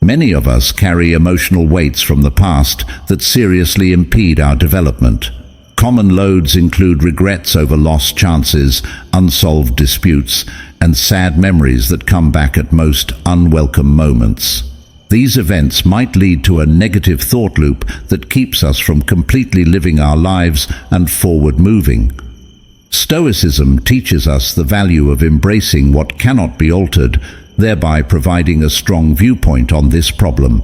Many of us carry emotional weights from the past that seriously impede our development. Common loads include regrets over lost chances, unsolved disputes, and sad memories that come back at most unwelcome moments. These events might lead to a negative thought loop that keeps us from completely living our lives and forward moving. Stoicism teaches us the value of embracing what cannot be altered, thereby providing a strong viewpoint on this problem.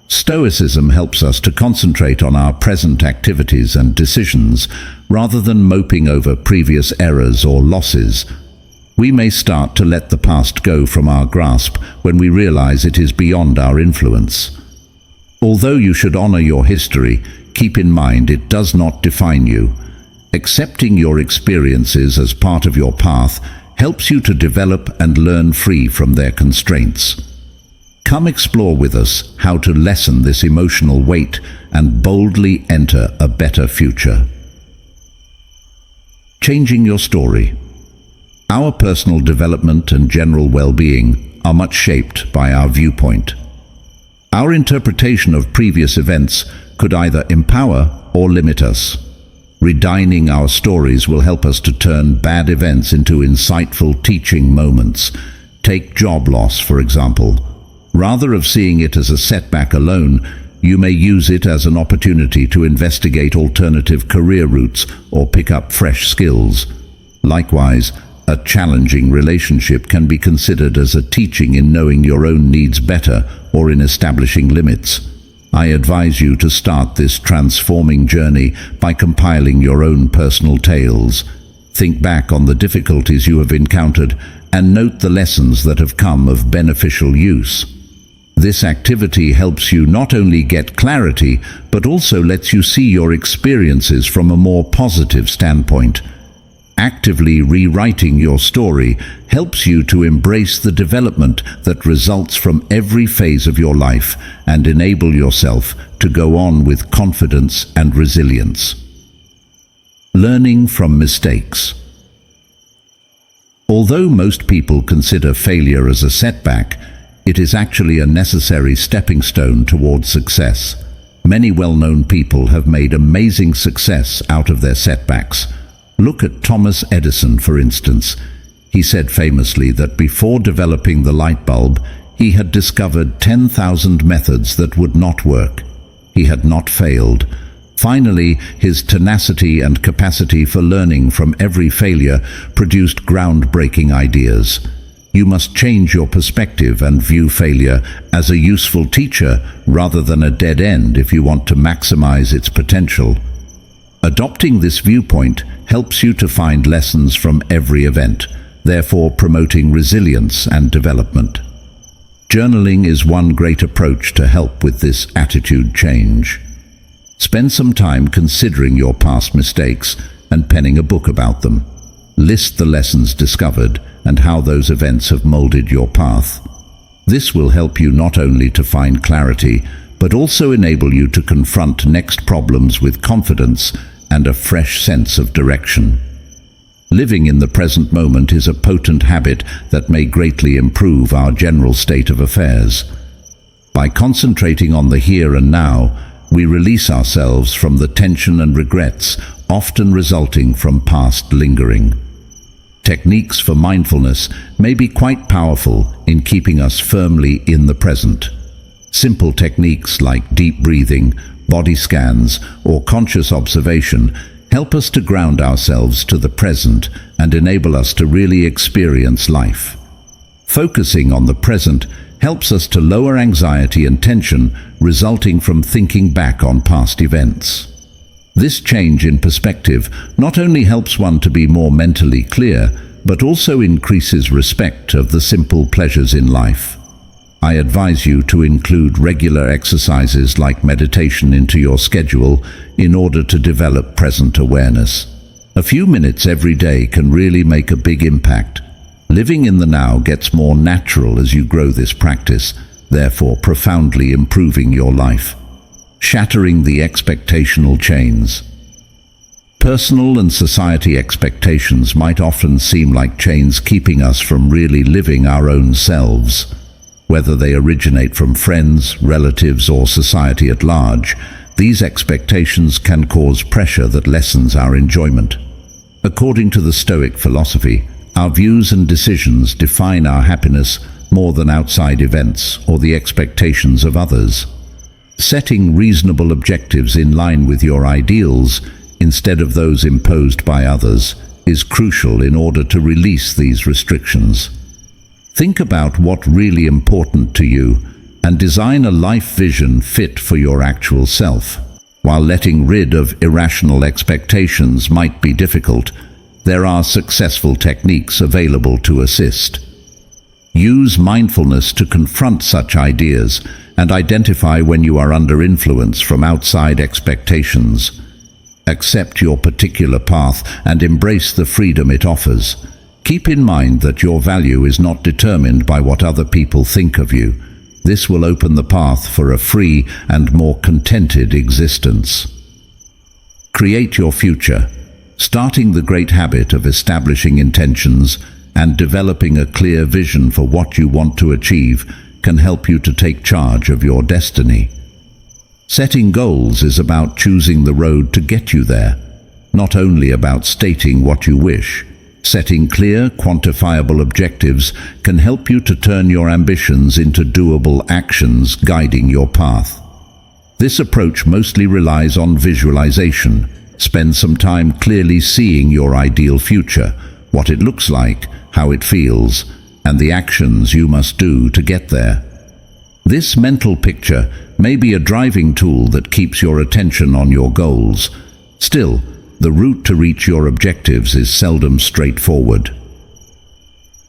Stoicism helps us to concentrate on our present activities and decisions, rather than moping over previous errors or losses. We may start to let the past go from our grasp when we realize it is beyond our influence. Although you should honor your history, keep in mind it does not define you. Accepting your experiences as part of your path helps you to develop and learn free from their constraints. Come explore with us how to lessen this emotional weight and boldly enter a better future. Changing your story. Our personal development and general well-being are much shaped by our viewpoint. Our interpretation of previous events could either empower or limit us. Redefining our stories will help us to turn bad events into insightful teaching moments. Take job loss, for example. Rather than seeing it as a setback alone, you may use it as an opportunity to investigate alternative career routes or pick up fresh skills. Likewise, a challenging relationship can be considered as a teaching in knowing your own needs better or in establishing limits. I advise you to start this transforming journey by compiling your own personal tales. Think back on the difficulties you have encountered and note the lessons that have come of beneficial use. This activity helps you not only get clarity, but also lets you see your experiences from a more positive standpoint. Actively rewriting your story helps you to embrace the development that results from every phase of your life and enable yourself to go on with confidence and resilience. Learning from mistakes. Although most people consider failure as a setback, it is actually a necessary stepping stone towards success. Many well-known people have made amazing success out of their setbacks. Look at Thomas Edison, for instance. He said famously that before developing the light bulb, he had discovered 10,000 methods that would not work. He had not failed. Finally, his tenacity and capacity for learning from every failure produced groundbreaking ideas. You must change your perspective and view failure as a useful teacher rather than a dead end if you want to maximize its potential. Adopting this viewpoint helps you to find lessons from every event, therefore promoting resilience and development. Journaling is one great approach to help with this attitude change. Spend some time considering your past mistakes and penning a book about them. List the lessons discovered and how those events have molded your path. This will help you not only to find clarity, but also enable you to confront next problems with confidence and a fresh sense of direction. Living in the present moment is a potent habit that may greatly improve our general state of affairs. By concentrating on the here and now, we release ourselves from the tension and regrets often resulting from past lingering. Techniques for mindfulness may be quite powerful in keeping us firmly in the present. Simple techniques like deep breathing, body scans, or conscious observation help us to ground ourselves to the present and enable us to really experience life. Focusing on the present helps us to lower anxiety and tension resulting from thinking back on past events. This change in perspective not only helps one to be more mentally clear, but also increases respect of the simple pleasures in life. I advise you to include regular exercises like meditation into your schedule in order to develop present awareness. A few minutes every day can really make a big impact. Living in the now gets more natural as you grow this practice, therefore profoundly improving your life. Shattering the expectational chains. Personal and society expectations might often seem like chains keeping us from really living our own selves. Whether they originate from friends, relatives, or society at large, these expectations can cause pressure that lessens our enjoyment. According to the Stoic philosophy, our views and decisions define our happiness more than outside events or the expectations of others. Setting reasonable objectives in line with your ideals, instead of those imposed by others, is crucial in order to release these restrictions. Think about what's really important to you and design a life vision fit for your actual self. While letting rid of irrational expectations might be difficult, there are successful techniques available to assist. Use mindfulness to confront such ideas and identify when you are under influence from outside expectations. Accept your particular path and embrace the freedom it offers. Keep in mind that your value is not determined by what other people think of you. This will open the path for a free and more contented existence. Create your future. Starting the great habit of establishing intentions and developing a clear vision for what you want to achieve can help you to take charge of your destiny. Setting goals is about choosing the road to get you there, not only about stating what you wish. Setting clear, quantifiable objectives can help you to turn your ambitions into doable actions guiding your path. This approach mostly relies on visualization. Spend some time clearly seeing your ideal future, what it looks like, how it feels, and the actions you must do to get there. This mental picture may be a driving tool that keeps your attention on your goals. Still, the route to reach your objectives is seldom straightforward.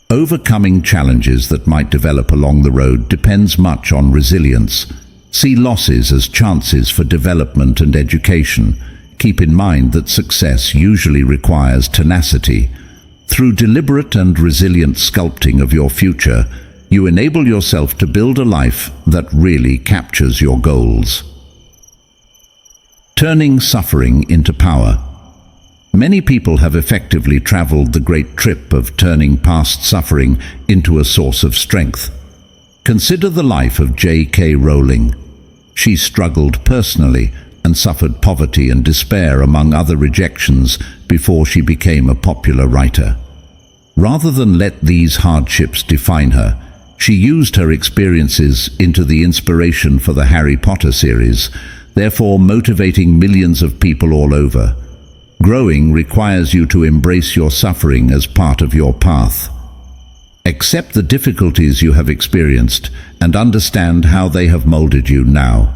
Overcoming challenges that might develop along the road depends much on resilience. See losses as chances for development and education. Keep in mind that success usually requires tenacity. Through deliberate and resilient sculpting of your future, you enable yourself to build a life that really captures your goals. Turning suffering into power. Many people have effectively traveled the great trip of turning past suffering into a source of strength. Consider the life of J.K. Rowling. She struggled personally and suffered poverty and despair among other rejections before she became a popular writer. Rather than let these hardships define her, she used her experiences into the inspiration for the Harry Potter series, therefore motivating millions of people all over. Growing requires you to embrace your suffering as part of your path. Accept the difficulties you have experienced and understand how they have molded you now.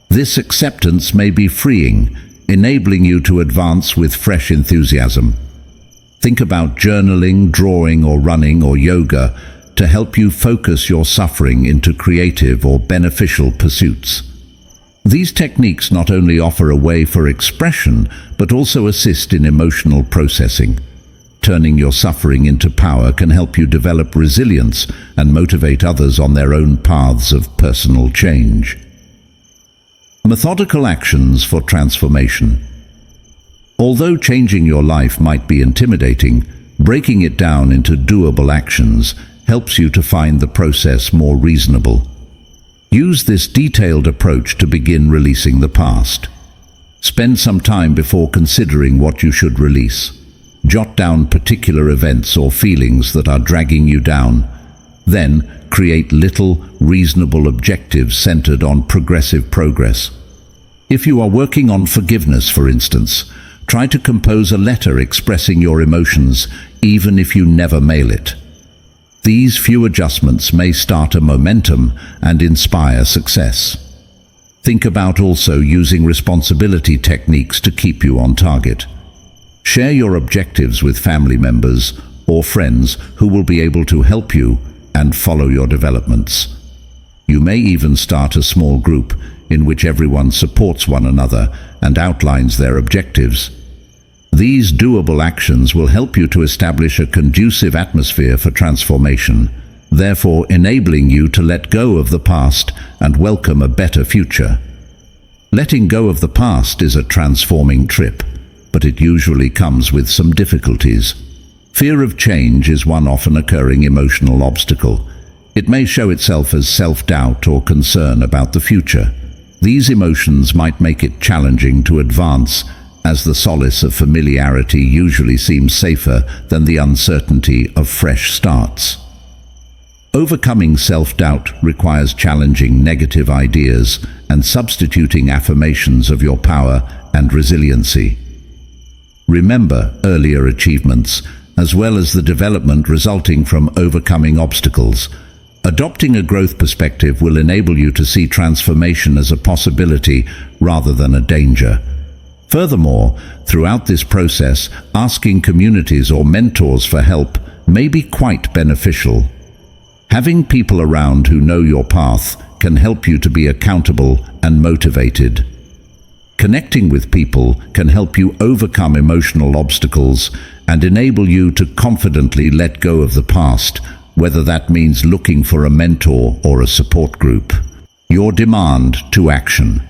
This acceptance may be freeing, enabling you to advance with fresh enthusiasm. Think about journaling, drawing, or running, or yoga to help you focus your suffering into creative or beneficial pursuits. These techniques not only offer a way for expression, but also assist in emotional processing. Turning your suffering into power can help you develop resilience and motivate others on their own paths of personal change. Methodical actions for transformation. Although changing your life might be intimidating, breaking it down into doable actions helps you to find the process more reasonable. Use this detailed approach to begin releasing the past. Spend some time before considering what you should release. Jot down particular events or feelings that are dragging you down. Then, create little, reasonable objectives centered on progressive progress. If you are working on forgiveness, for instance, try to compose a letter expressing your emotions, even if you never mail it. These few adjustments may start a momentum and inspire success. Think about also using responsibility techniques to keep you on target. Share your objectives with family members or friends who will be able to help you and follow your developments. You may even start a small group in which everyone supports one another and outlines their objectives. These doable actions will help you to establish a conducive atmosphere for transformation, therefore enabling you to let go of the past and welcome a better future. Letting go of the past is a transforming trip, but it usually comes with some difficulties. Fear of change is one often occurring emotional obstacle. It may show itself as self-doubt or concern about the future. These emotions might make it challenging to advance, as the solace of familiarity usually seems safer than the uncertainty of fresh starts. Overcoming self-doubt requires challenging negative ideas and substituting affirmations of your power and resiliency. Remember earlier achievements, as well as the development resulting from overcoming obstacles. Adopting a growth perspective will enable you to see transformation as a possibility rather than a danger. Furthermore, throughout this process, asking communities or mentors for help may be quite beneficial. Having people around who know your path can help you to be accountable and motivated. Connecting with people can help you overcome emotional obstacles and enable you to confidently let go of the past, whether that means looking for a mentor or a support group. Your demand to action.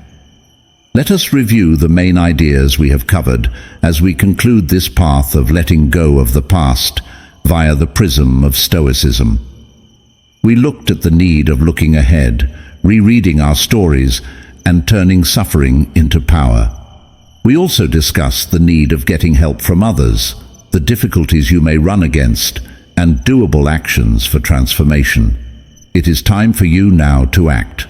Let us review the main ideas we have covered as we conclude this path of letting go of the past via the prism of Stoicism. We looked at the need of looking ahead, rereading our stories, and turning suffering into power. We also discussed the need of getting help from others, the difficulties you may run against, and doable actions for transformation. It is time for you now to act.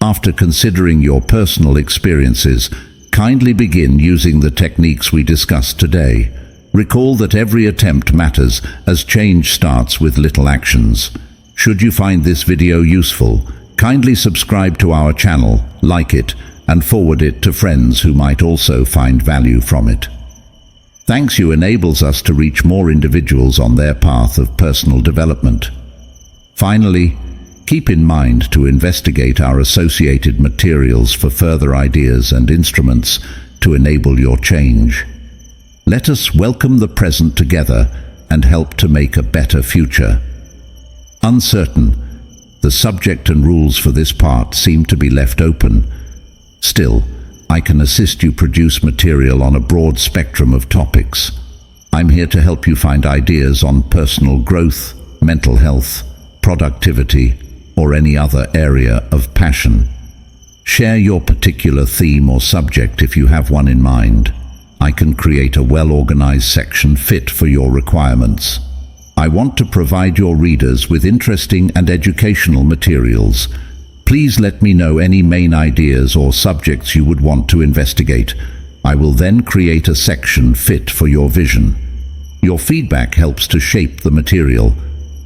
After considering your personal experiences, kindly begin using the techniques we discussed today. Recall that every attempt matters, as change starts with little actions. Should you find this video useful, kindly subscribe to our channel, like it, and forward it to friends who might also find value from it. Thanks you enables us to reach more individuals on their path of personal development. Finally, keep in mind to investigate our associated materials for further ideas and instruments to enable your change. Let us welcome the present together and help to make a better future. Uncertain, the subject and rules for this part seem to be left open. Still, I can assist you produce material on a broad spectrum of topics. I'm here to help you find ideas on personal growth, mental health, productivity, or any other area of passion. Share your particular theme or subject if you have one in mind. I can create a well-organized section fit for your requirements. I want to provide your readers with interesting and educational materials. Please let me know any main ideas or subjects you would want to investigate. I will then create a section fit for your vision. Your feedback helps to shape the material.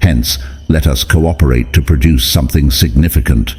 Hence, let us cooperate to produce something significant.